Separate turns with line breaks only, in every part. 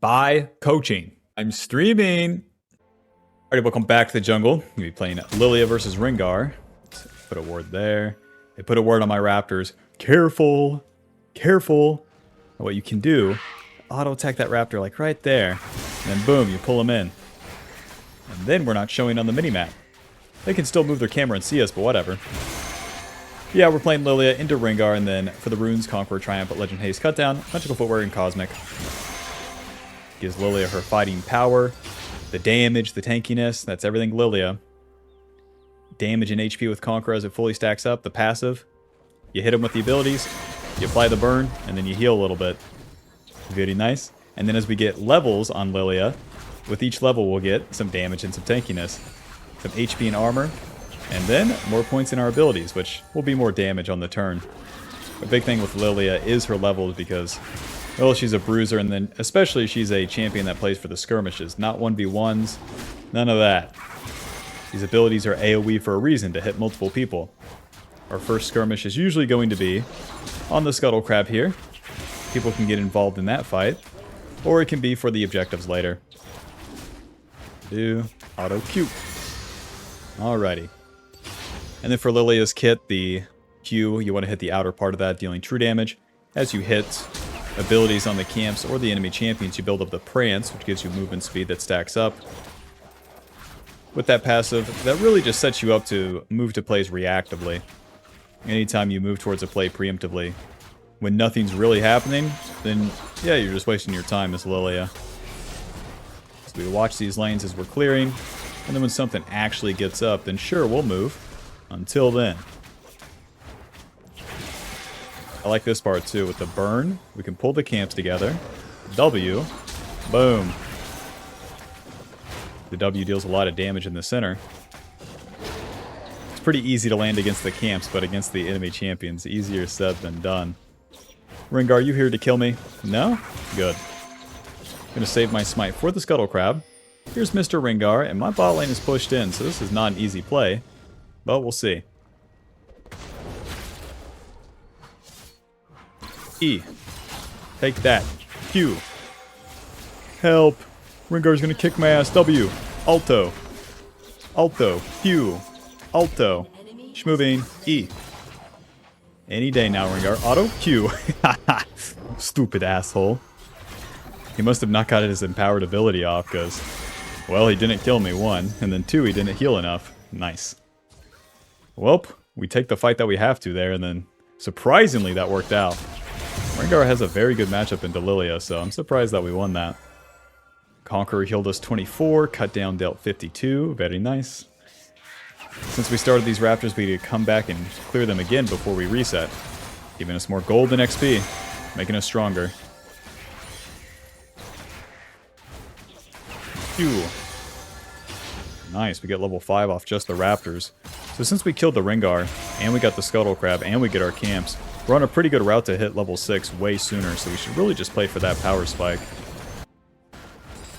by coaching. I'm streaming. Alright, welcome back to the jungle. We'll be playing LILLIA versus Rengar. Let's put a ward there. They put a ward on my raptors. Careful. Careful. What you can do, auto attack that raptor like right there. And then boom, you pull them in. And then we're not showing on the minimap. They can still move their camera and see us, but whatever. Yeah, we're playing LILLIA into Rengar, and then for the runes, Conqueror, Triumph, Legend Haste, Cutdown, Magical Footwear, and Cosmic. Gives LILLIA her fighting power, the damage, the tankiness, that's everything LILLIA. Damage and HP with Conqueror as it fully stacks up, the passive. You hit him with the abilities, you apply the burn, and then you heal a little bit. Very nice. And then as we get levels on LILLIA, with each level we'll get some damage and some tankiness. Some HP and armor, and then more points in our abilities, which will be more damage on the turn. A big thing with LILLIA is her levels because, well, she's a bruiser, and then especially she's a champion that plays for the skirmishes, not 1v1s, none of that. These abilities are AoE for a reason, to hit multiple people. Our first skirmish is usually going to be on the Scuttle Crab here. People can get involved in that fight, or it can be for the objectives later. Do auto Q. Alrighty. And then for LILLIA's kit, the Q, you want to hit the outer part of that, dealing true damage. As you hit abilities on the camps or the enemy champions, you build up the Prance, which gives you movement speed that stacks up. With that passive, that really just sets you up to move to plays reactively. Anytime you move towards a play preemptively. When nothing's really happening, then yeah, you're just wasting your time as LILLIA. So we watch these lanes as we're clearing. And then when something actually gets up, then sure, we'll move. Until then. I like this part too. With the burn, we can pull the camps together. W. Boom. The W deals a lot of damage in the center. It's pretty easy to land against the camps, but against the enemy champions, easier said than done. Rengar, you here to kill me? No? Good. Gonna save my smite for the Scuttle Crab. Here's Mr. Rengar, and my bot lane is pushed in, so this is not an easy play. But we'll see. E. Take that. Q. Help. Rengar's gonna kick my ass. W. Alto. Alto. Q. Alto. Schmoving. E. Any day now, Rengar. Auto. Q. Stupid asshole. He must have not got his empowered ability off, because... well, he didn't kill me, 1, and then 2, he didn't heal enough. Nice. Welp, we take the fight that we have to there, and then surprisingly that worked out. Rengar has a very good matchup into LILLIA, so I'm surprised that we won that. Conqueror healed us 24, cut down dealt 52, very nice. Since we started these raptors, we need to come back and clear them again before we reset, giving us more gold and XP, making us stronger. Q. Nice, we get level 5 off just the raptors. So since we killed the Rengar, and we got the Scuttle Crab, and we get our camps, we're on a pretty good route to hit level 6 way sooner, so we should really just play for that power spike.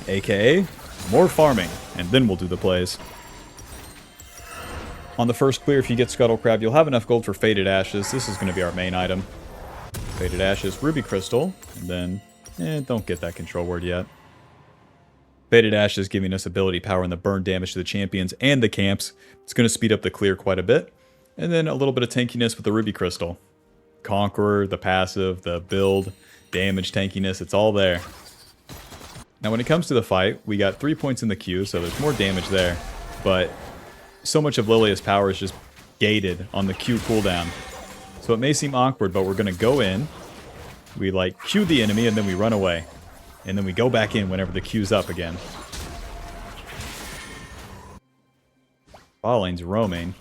AKA, more farming, and then we'll do the plays. On the first clear, if you get Scuttle Crab, you'll have enough gold for Faded Ashes. This is going to be our main item. Faded Ashes, Ruby Crystal, and then, don't get that control word yet. Faded Ashes giving us ability power and the burn damage to the champions and the camps. It's going to speed up the clear quite a bit. And then a little bit of tankiness with the Ruby Crystal. Conqueror, the passive, the build, damage, tankiness, it's all there. Now when it comes to the fight, we got 3 points in the queue, so there's more damage there. But so much of LILLIA's power is just gated on the Q cooldown. So it may seem awkward, but we're going to go in. We like Q the enemy and then we run away. And then we go back in whenever the queue's up again. Bot lane's roaming.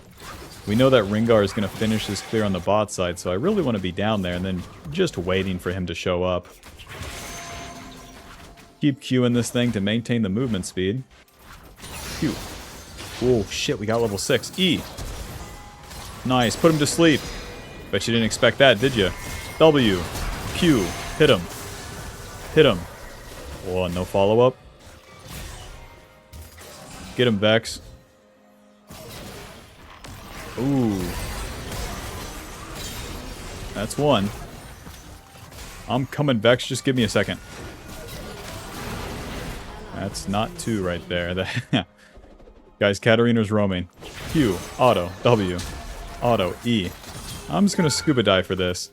We know that Rengar is going to finish this clear on the bot side, so I really want to be down there and then just waiting for him to show up. Keep queuing this thing to maintain the movement speed. Q. Oh shit, we got level 6. E. Nice, put him to sleep. Bet you didn't expect that, did you? W. Q. Hit him. Hit him. Oh, no follow-up. Get him, Vex. Ooh. That's one. I'm coming, Vex. Just give me a second. That's not 2 right there. Guys, Katarina's roaming. Q, auto, W, auto, E. I'm just going to scuba dive for this.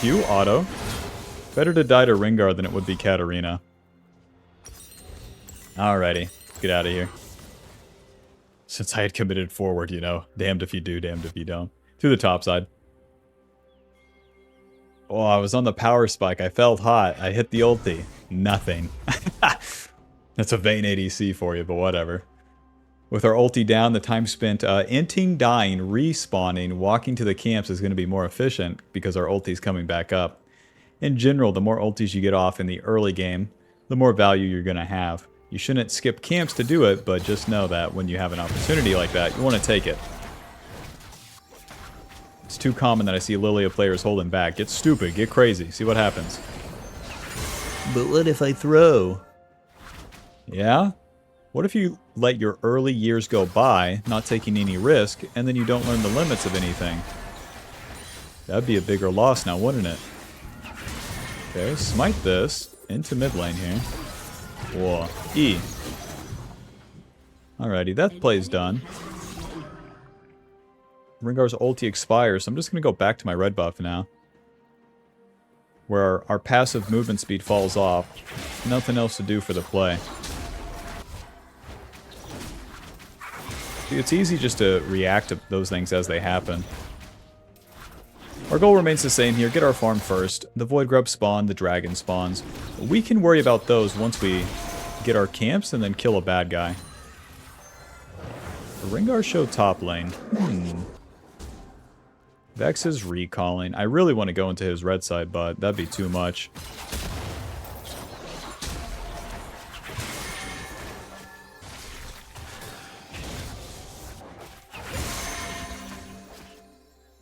Q, auto. Better to die to Rengar than it would be Katarina. Alrighty, get out of here. Since I had committed forward, you know. Damned if you do, damned if you don't. To the top side. Oh, I was on the power spike. I felt hot. I hit the ulti. Nothing. That's a Vayne ADC for you, but whatever. With our ulti down, the time spent inting, dying, respawning, walking to the camps is going to be more efficient because our ulti is coming back up. In general, the more ultis you get off in the early game, the more value you're going to have. You shouldn't skip camps to do it, but just know that when you have an opportunity like that, you want to take it. It's too common that I see Lilia players holding back. Get stupid, get crazy, see what happens. But what if I throw? Yeah? What if you let your early years go by, not taking any risk, and then you don't learn the limits of anything? That'd be a bigger loss now, wouldn't it? Okay, smite this into mid lane here. Whoa. E. Alrighty, that play's done. Rengar's ulti expires, so I'm just going to go back to my red buff now. Where our passive movement speed falls off. Nothing else to do for the play. It's easy just to react to those things as they happen. Our goal remains the same here. Get our farm first. The void grub spawn, the dragon spawns. We can worry about those once we get our camps and then kill a bad guy. Rengar show top lane. Vex is recalling. I really want to go into his red side, but that'd be too much.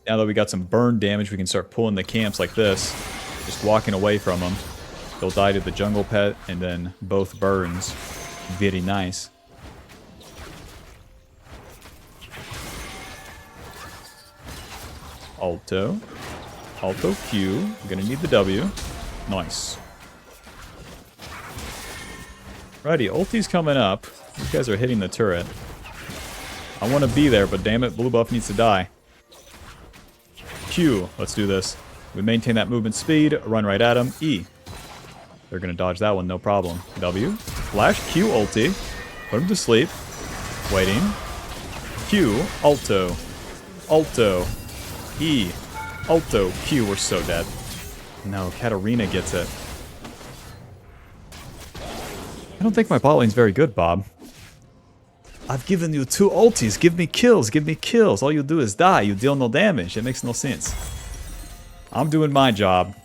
Now that we got some burn damage, we can start pulling the camps like this. Just walking away from them. They'll die to the jungle pet, and then both burns. Very nice. Alto. Alto Q. I'm gonna need the W. Nice. Righty, ulti's coming up. These guys are hitting the turret. I want to be there, but damn it, blue buff needs to die. Q. Let's do this. We maintain that movement speed. Run right at him. E. They're going to dodge that one, no problem. W. Flash. Q ulti. Put him to sleep. Waiting. Q. Alto. Alto. E. Alto. Q. We're so dead. No, Katarina gets it. I don't think my bot lane's very good, Bob. I've given you 2 ultis. Give me kills. Give me kills. All you do is die. You deal no damage. It makes no sense. I'm doing my job.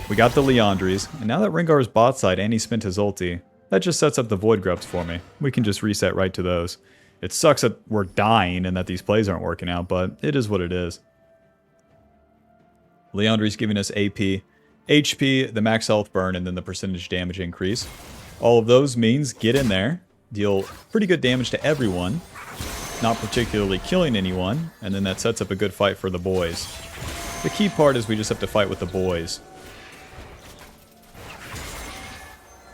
We got the Leandries. And now that Rengar's bot side and he spent his ulti, that just sets up the Void Grubs for me. We can just reset right to those. It sucks that we're dying and that these plays aren't working out, but it is what it is. Leandry's giving us AP, HP, the max health burn, and then the percentage damage increase. All of those means get in there, deal pretty good damage to everyone, not particularly killing anyone, and then that sets up a good fight for the boys. The key part is we just have to fight with the boys.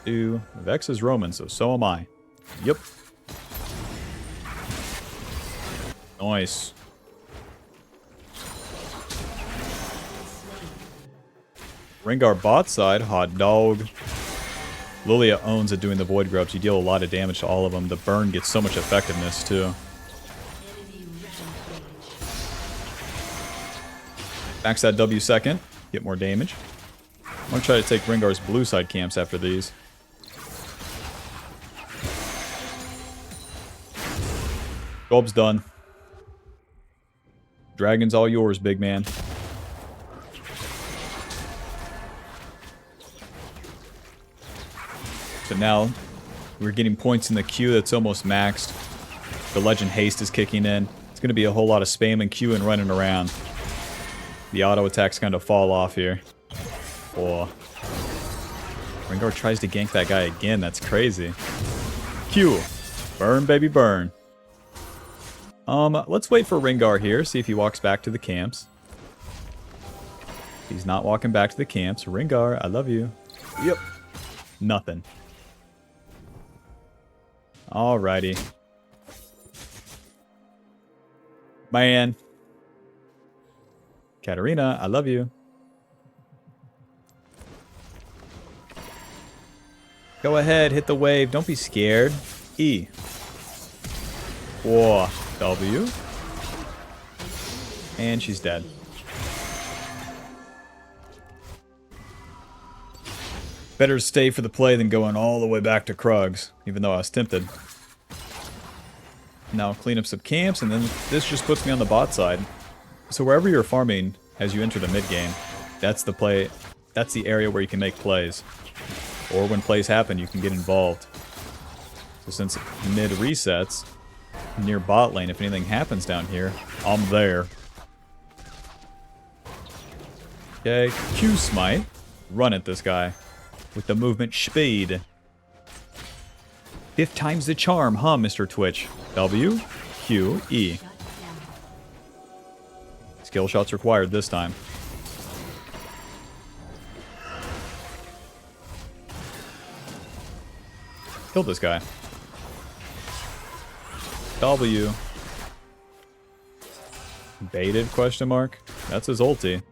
Vex is Roman, so am I. Yep. Nice. Rengar bot side, hot dog. Lilia owns at doing the Void Grubs. You deal a lot of damage to all of them. The burn gets so much effectiveness, too. Max that W second. Get more damage. I'm going to try to take Rengar's blue side camps after these. Gulp's done. Dragon's all yours, big man. So now we're getting points in the queue that's almost maxed. The Legend Haste is kicking in. It's going to be a whole lot of spamming Q and running around. The auto attacks kind of fall off here. Oh. Rengar tries to gank that guy again. That's crazy. Q. Burn, baby, burn. Let's wait for Rengar here. See if he walks back to the camps. He's not walking back to the camps. Rengar, I love you. Yep. Nothing. Alrighty. Man. Katarina, I love you. Go ahead, hit the wave. Don't be scared. E. Whoa. W. And she's dead. Better stay for the play than going all the way back to Krugs, even though I was tempted. Now clean up some camps, and then this just puts me on the bot side. So wherever you're farming as you enter the mid game, that's the play. That's the area where you can make plays. Or when plays happen, you can get involved. So since mid resets, near bot lane, if anything happens down here, I'm there. Okay, Q smite. Run at this guy. With the movement speed. 5 times the charm, huh, Mr. Twitch? W, Q, E. Skill shots required this time. Killed this guy. W. Baited, question mark? That's his ulti.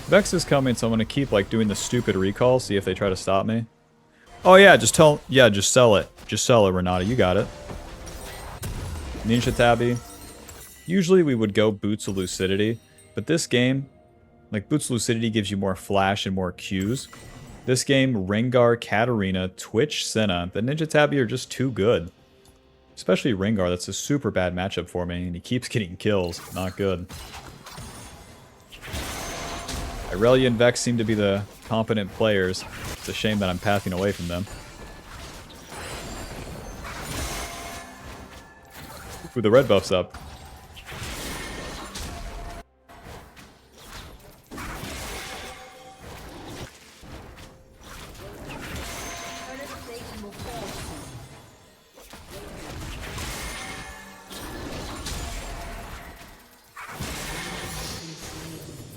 Vex is coming, so I'm gonna keep like doing the stupid recall, see if they try to stop me. Oh yeah, just sell it. Just sell it, Renata, you got it. Ninja Tabby. Usually we would go Boots of Lucidity, but this game, like Boots of Lucidity gives you more flash and more Qs. This game, Rengar, Katarina, Twitch, Senna, the Ninja Tabby are just too good. Especially Rengar, that's a super bad matchup for me, and he keeps getting kills. Not good. Irelia and Vex seem to be the competent players. It's a shame that I'm pathing away from them. Ooh, the red buff's up.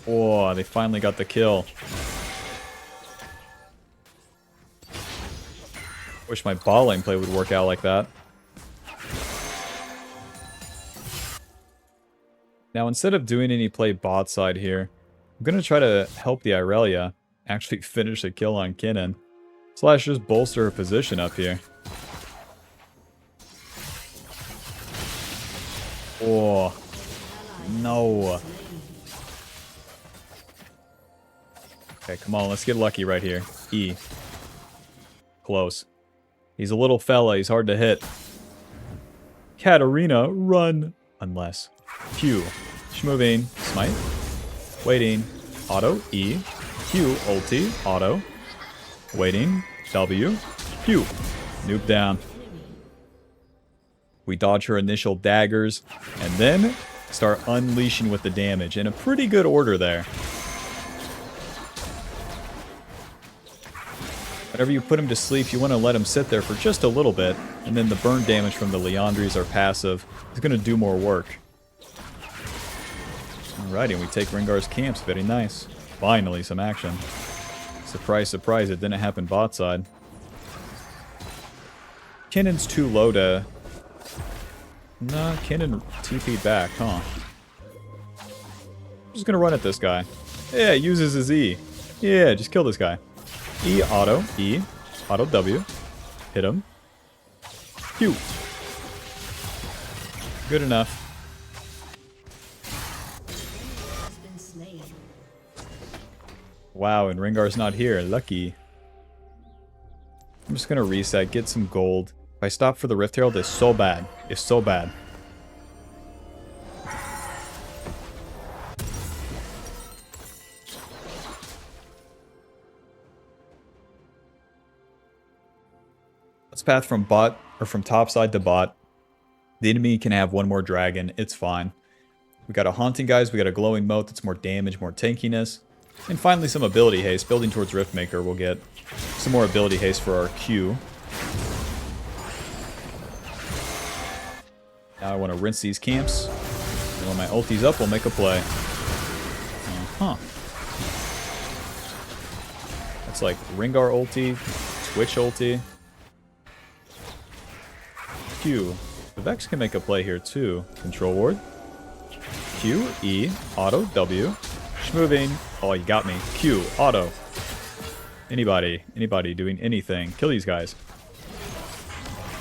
Oh, they finally got the kill. Wish my ball lane play would work out like that. Now, instead of doing any play bot side here, I'm going to try to help the Irelia actually finish a kill on Kinnan. / just bolster her position up here. Oh, no. Okay, come on, let's get lucky right here. E. Close. He's a little fella, he's hard to hit. Katarina, run! Unless. Q. Schmoving. Smite. Waiting. Auto. E. Q. Ulti. Auto. Waiting. W. Q. Nuke down. We dodge her initial daggers, and then start unleashing with the damage in a pretty good order there. Whenever you put him to sleep, you want to let him sit there for just a little bit, and then the burn damage from the Liandries are passive. It's going to do more work. Alrighty, and we take Rengar's camps. Very nice. Finally, some action. Surprise, surprise, it didn't happen bot side. Kinnan's too low to... Nah, Kinnan TP'd back, huh? I'm just going to run at this guy. Yeah, uses his E. Yeah, just kill this guy. E, auto, E, auto, W, hit him, Q. Good enough. Wow, and Rengar's not here, lucky. I'm just gonna reset, get some gold. If I stop for the Rift Herald, it's so bad. It's so bad. Let's path from bot, or from top side to bot. The enemy can have one more dragon, it's fine. We got a Haunting Guys, we got a Glowing Moat that's more damage, more tankiness. And finally some ability haste. Building towards Riftmaker, we'll get some more ability haste for our Q. Now I want to rinse these camps. And when my ulti's up, we'll make a play. That's like Rengar ulti, Twitch ulti. Q. The Vex can make a play here too. Control ward. Q, E, auto, W. Schmoving. Oh, you got me. Q, auto. Anybody doing anything. Kill these guys.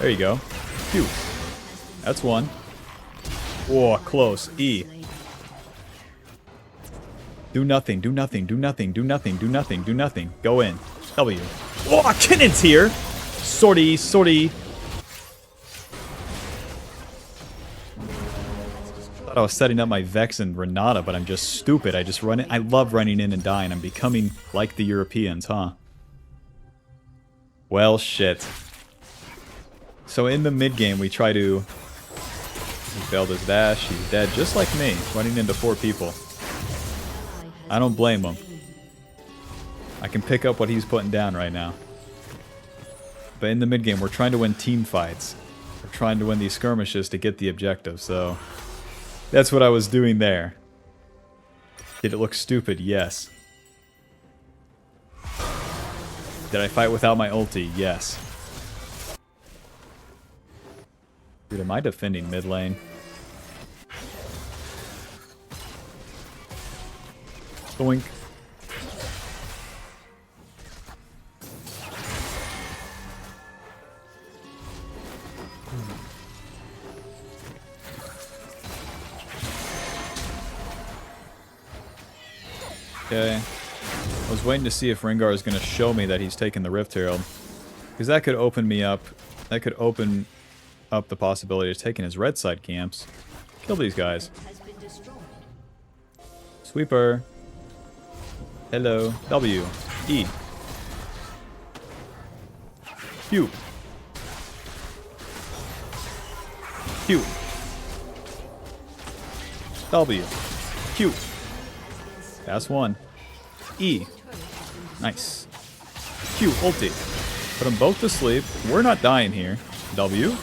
There you go. Q. That's one. Oh, close. E. Do nothing, do nothing, do nothing, do nothing, do nothing, do nothing. Go in. W. Oh, Kinnon's here! Sortie, sortie. Thought I was setting up my Vex and Renata, but I'm just stupid. I just run it. I love running in and dying. I'm becoming like the Europeans, huh? Well, shit. So in the mid game, we try to... He failed his dash. He's dead, just like me, running into 4 people. I don't blame him. I can pick up what he's putting down right now. But in the mid game, we're trying to win team fights. We're trying to win these skirmishes to get the objective, so... That's what I was doing there. Did it look stupid? Yes. Did I fight without my ulti? Yes. Dude, am I defending mid lane? Boink. Okay. I was waiting to see if Rengar is going to show me that he's taken the Rift Herald. Because that could open me up. That could open up the possibility of taking his red side camps. Kill these guys. Sweeper. Hello. W. E. Q. Q. W. Q. Pass one. E. Nice. Q. Ulti. Put them both to sleep. We're not dying here. W.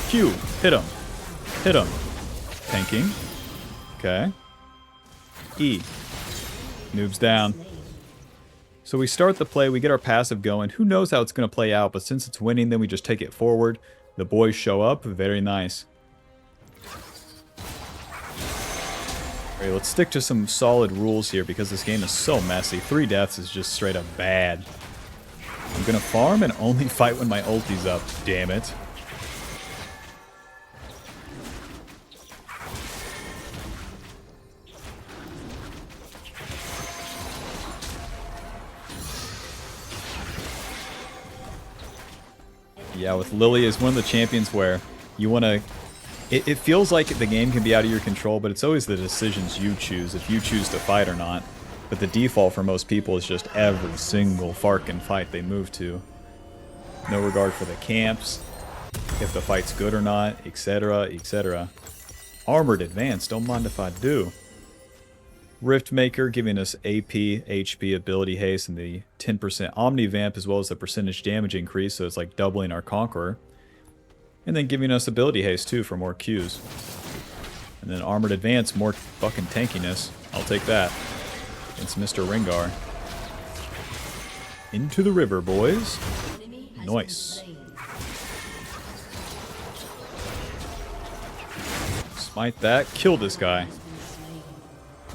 Q. Hit him. Hit him. Tanking. Okay. E. Noobs down. So we start the play, we get our passive going. Who knows how it's going to play out, but since it's winning, then we just take it forward. The boys show up. Very nice. Alright, let's stick to some solid rules here because this game is so messy. 3 deaths is just straight up bad. I'm going to farm and only fight when my ulti's up. Damn it. Yeah, with LILLIA is one of the champions where you want to... It feels like the game can be out of your control, but it's always the decisions you choose, if you choose to fight or not. But the default for most people is just every single farkin' fight they move to. No regard for the camps, if the fight's good or not, etc., etc. Armored Advance, don't mind if I do. Riftmaker giving us AP, HP, ability haste, and the 10% Omni Vamp, as well as the percentage damage increase, so it's like doubling our Conqueror. And then giving us ability haste too for more Qs. And then Armored Advance, more fucking tankiness. I'll take that. Against Mr. Rengar. Into the river, boys. Nice. Smite that. Kill this guy.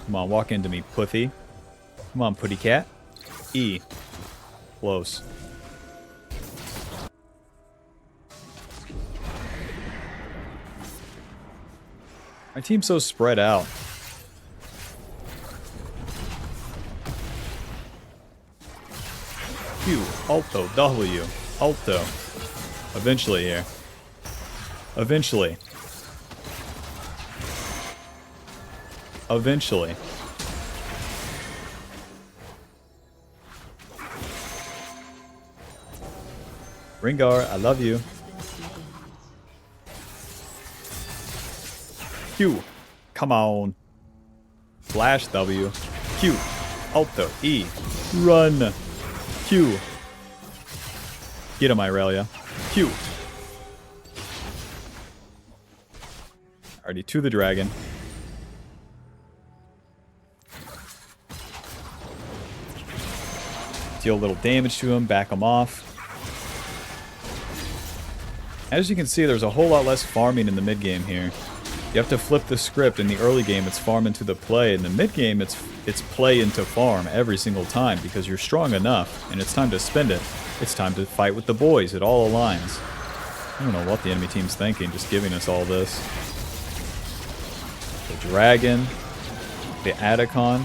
Come on, walk into me, puffy. Come on, putty cat. E. Close. My team's so spread out. Q, Alto, W, Alto. Eventually here. Eventually. Eventually. Rengar, I love you. Q. Come on. Flash W. Q. Alto. E. Run. Q. Get him, Irelia. Q. Already to the dragon. Deal a little damage to him, back him off. As you can see, there's a whole lot less farming in the mid game here. You have to flip the script. In the early game, it's farm into the play. In the mid game, it's play into farm every single time because you're strong enough, and it's time to spend it. It's time to fight with the boys. It all aligns. I don't know what the enemy team's thinking, just giving us all this. The dragon, the Atacon.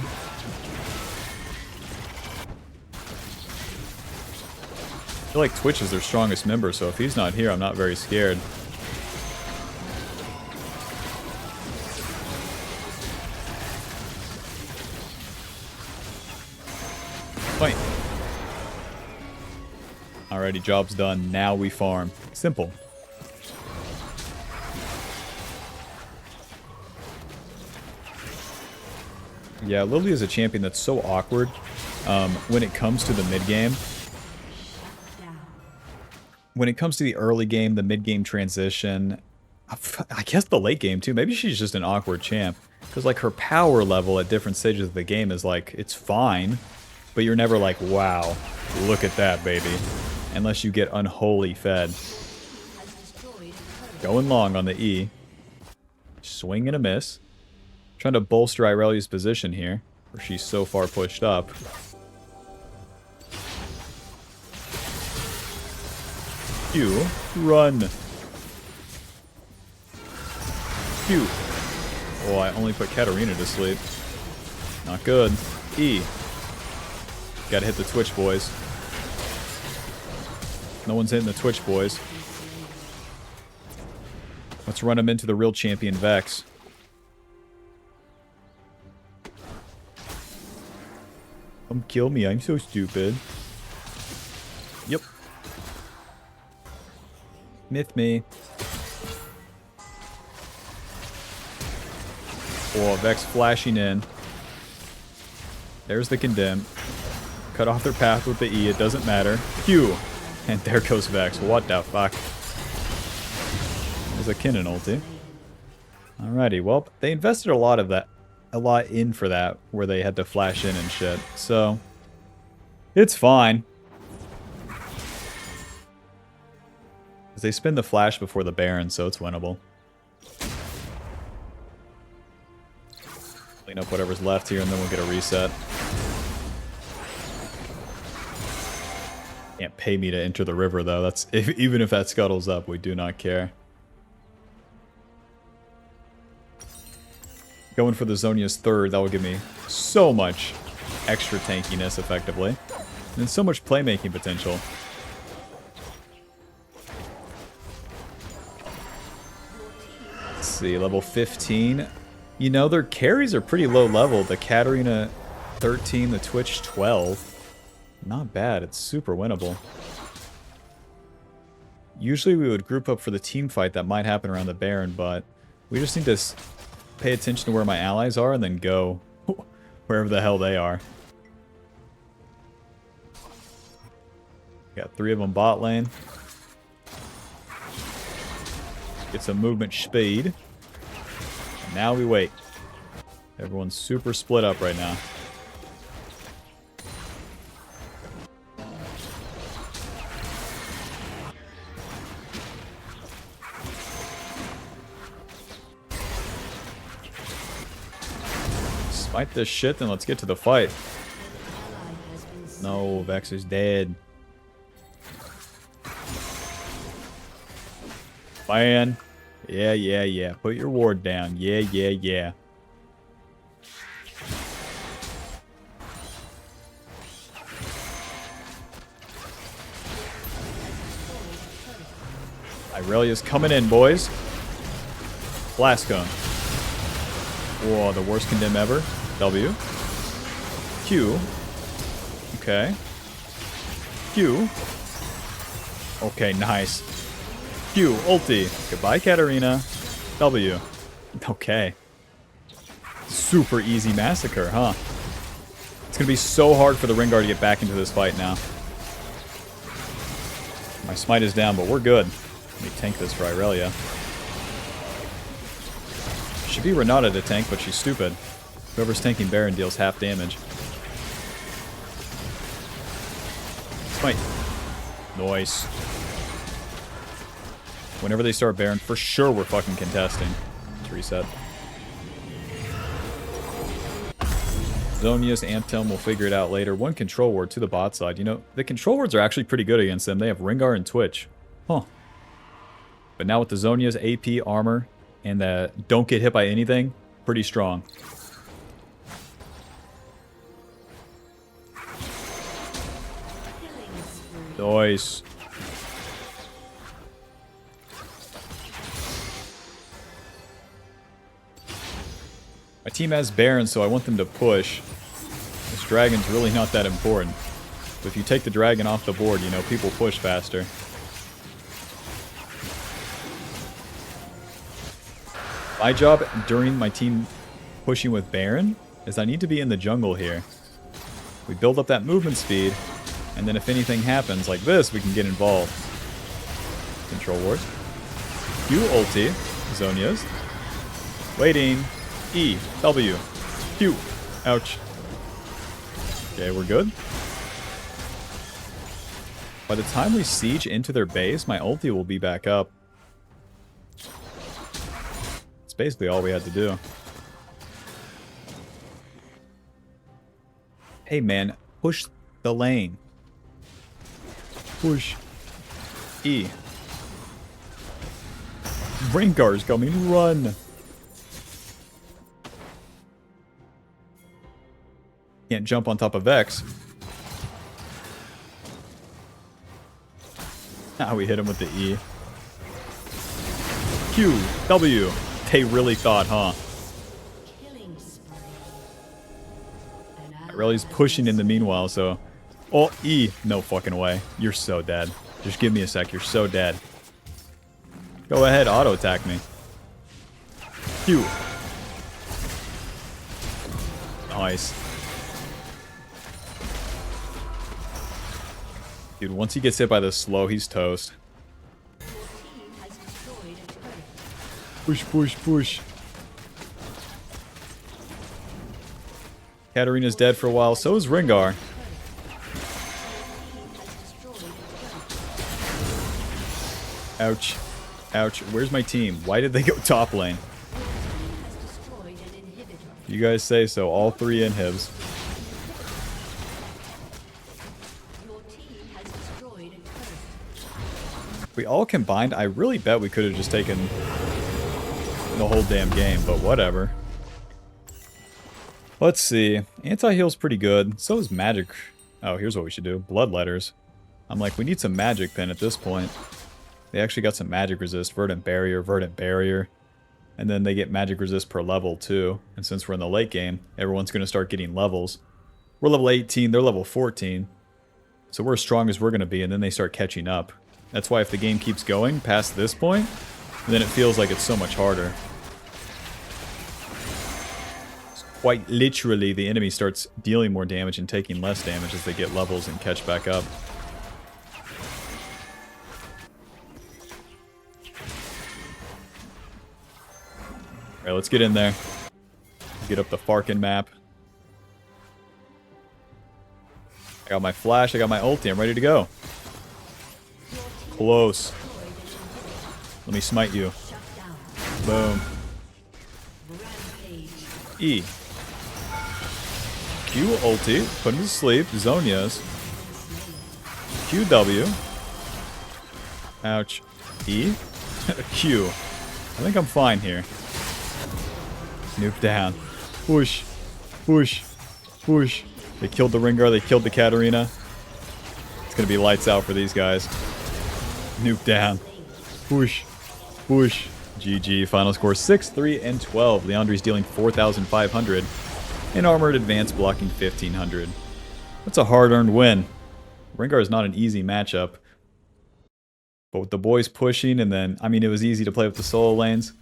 I feel like Twitch is their strongest member, so if he's not here, I'm not very scared. Fight. Alrighty, job's done. Now we farm. Simple. Yeah, LILLIA is a champion that's so awkward when it comes to the mid game. When it comes to the early game, the mid game transition, I guess the late game too. Maybe she's just an awkward champ because like her power level at different stages of the game is like it's fine, but you're never like, wow, look at that, baby, unless you get unholy fed. Going long on the E, swing and a miss. Trying to bolster Irelia's position here, where she's so far pushed up. Q, run. Q. Oh, I only put Katarina to sleep. Not good. E. Gotta hit the Twitch, boys. No one's hitting the Twitch, boys. Let's run him into the real champion, Vex. Come kill me, I'm so stupid. Yep. Myth me. Oh, Vex flashing in. There's the condemn. Cut off their path with the E, it doesn't matter. Q! And there goes Vex. What the fuck? There's a Kinnan ulti. Alrighty, well, they invested a lot in for that, where they had to flash in and shit. So, it's fine. They spin the flash before the Baron, so it's winnable. Clean up whatever's left here, and then we'll get a reset. Can't pay me to enter the river, though. That's even if that scuttles up, we do not care. Going for the Zhonya's third, that will give me so much extra tankiness, effectively. And so much playmaking potential. Let's see, level 15. You know, their carries are pretty low level. The Katarina 13, the Twitch 12. Not bad, it's super winnable. Usually we would group up for the team fight that might happen around the Baron, but we just need to pay attention to where my allies are and then go wherever the hell they are. Got 3 of them bot lane. Get some movement speed. And now we wait. Everyone's super split up right now. Fight this shit, then let's get to the fight. No, Vex is dead. Fan. Yeah, yeah, yeah. Put your ward down. Yeah, yeah, yeah. Irelia's coming in, boys. Blast gun. Whoa, the worst condemn ever. W. Q. Okay. Q. Okay, nice. Q. Ulti. Goodbye, Katarina. W. Okay. Super easy massacre, huh? It's gonna be so hard for the Rengar to get back into this fight now. My smite is down, but we're good. Let me tank this for Irelia. Should be Renata to tank, but she's stupid. Whoever's tanking Baron deals half damage. Smite. Nice. Whenever they start Baron, for sure we're fucking contesting. Let's reset. Zonia's Amptome, we'll figure it out later. One control ward to the bot side. You know, the control wards are actually pretty good against them. They have Rengar and Twitch. Huh. But now with the Zonia's AP, armor, and the don't get hit by anything, pretty strong. Nice. My team has Baron, so I want them to push. This dragon's really not that important. But if you take the dragon off the board, you know, people push faster. My job during my team pushing with Baron is I need to be in the jungle here. We build up that movement speed, and then if anything happens like this, we can get involved. Control ward. Q ulti. Zonia's. Waiting. E. W. Q. Ouch. Okay, we're good. By the time we siege into their base, my ulti will be back up. It's basically all we had to do. Hey man, push the lane. Push. E. Rengar's coming, run! Can't jump on top of Vex. Now we hit him with the E. Q, W. They really thought, huh? Irelia pushing in the meanwhile, so... Oh, E. No fucking way. You're so dead. Just give me a sec. You're so dead. Go ahead, auto-attack me. Q. Nice. Dude, once he gets hit by the slow, he's toast. Push, push, push. Katarina's dead for a while, so is Rengar. Ouch. Ouch. Where's my team? Why did they go top lane? You guys say so. All three inhibs. If we all combined, I really bet we could have just taken the whole damn game, but whatever. Let's see. Anti-heal's pretty good. So is magic. Oh, here's what we should do. Blood letters. I'm like, we need some magic pen at this point. They actually got some magic resist. Verdant barrier. And then they get magic resist per level too. And since we're in the late game, everyone's going to start getting levels. We're level 18, they're level 14. So we're as strong as we're going to be, and then they start catching up. That's why if the game keeps going past this point, then it feels like it's so much harder. Quite literally, the enemy starts dealing more damage and taking less damage as they get levels and catch back up. Alright, let's get in there. Get up the Farkin map. I got my flash, I got my ulti, I'm ready to go. Close. Let me smite you. Boom. E. Q ulti, put him to sleep, Zonia's. QW. Ouch. E. Q. I think I'm fine here. Nuke down. Push. Push. Push. They killed the Rengar, they killed the Katarina. It's gonna be lights out for these guys. Nuke down. Push. Push. GG. Final score 6-3 and 12. Leandri's dealing 4,500. And Armored Advance blocking 1,500. That's a hard-earned win. Rengar is not an easy matchup. But with the boys pushing, and then, I mean, it was easy to play with the solo lanes.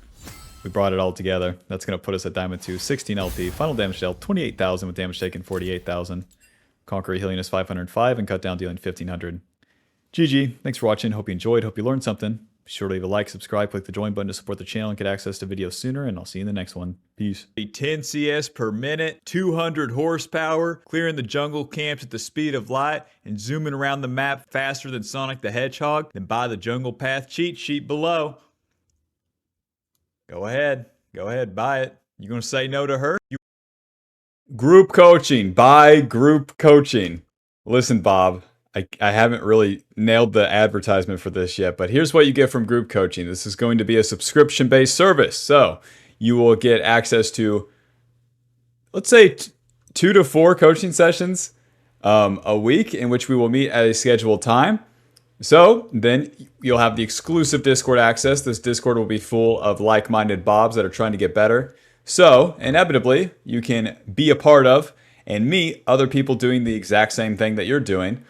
We brought it all together. That's going to put us at Diamond 2, 16 LP. Final damage dealt, 28,000 with damage taken, 48,000. Conqueror healing is 505 and cut down dealing 1,500. GG. Thanks for watching. Hope you enjoyed. Hope you learned something. Be sure to leave a like, subscribe, click the join button to support the channel and get access to videos sooner, and I'll see you in the next one. Peace. 10 CS per minute, 200 horsepower, clearing the jungle camps at the speed of light, and zooming around the map faster than Sonic the Hedgehog. Then buy the Jungle Path cheat sheet below. Go ahead, buy it. You gonna say no to her? Group coaching, buy group coaching. Listen, Bob, I haven't really nailed the advertisement for this yet, but here's what you get from group coaching. This is going to be a subscription-based service. So you will get access to, let's say, 2 to 4 coaching sessions a week in which we will meet at a scheduled time. So then you'll have the exclusive Discord access. This Discord will be full of like-minded Bobs that are trying to get better. So inevitably, you can be a part of and meet other people doing the exact same thing that you're doing.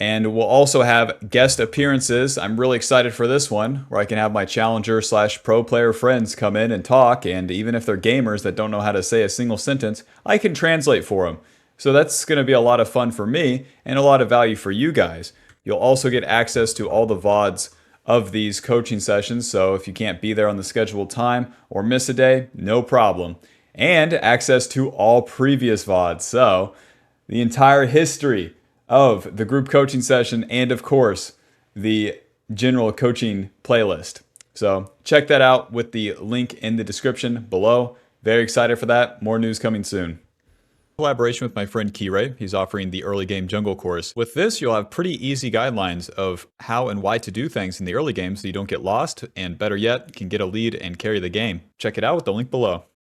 And we'll also have guest appearances. I'm really excited for this one, where I can have my challenger/pro player friends come in and talk. And even if they're gamers that don't know how to say a single sentence, I can translate for them. So that's going to be a lot of fun for me and a lot of value for you guys. You'll also get access to all the VODs of these coaching sessions. So if you can't be there on the scheduled time or miss a day, no problem. And access to all previous VODs. So the entire history of the group coaching session and, of course, the general coaching playlist. So check that out with the link in the description below. Very excited for that. More news coming soon. Collaboration with my friend Kiray. He's offering the early game jungle course. With this, you'll have pretty easy guidelines of how and why to do things in the early game so you don't get lost, and better yet, can get a lead and carry the game. Check it out with the link below.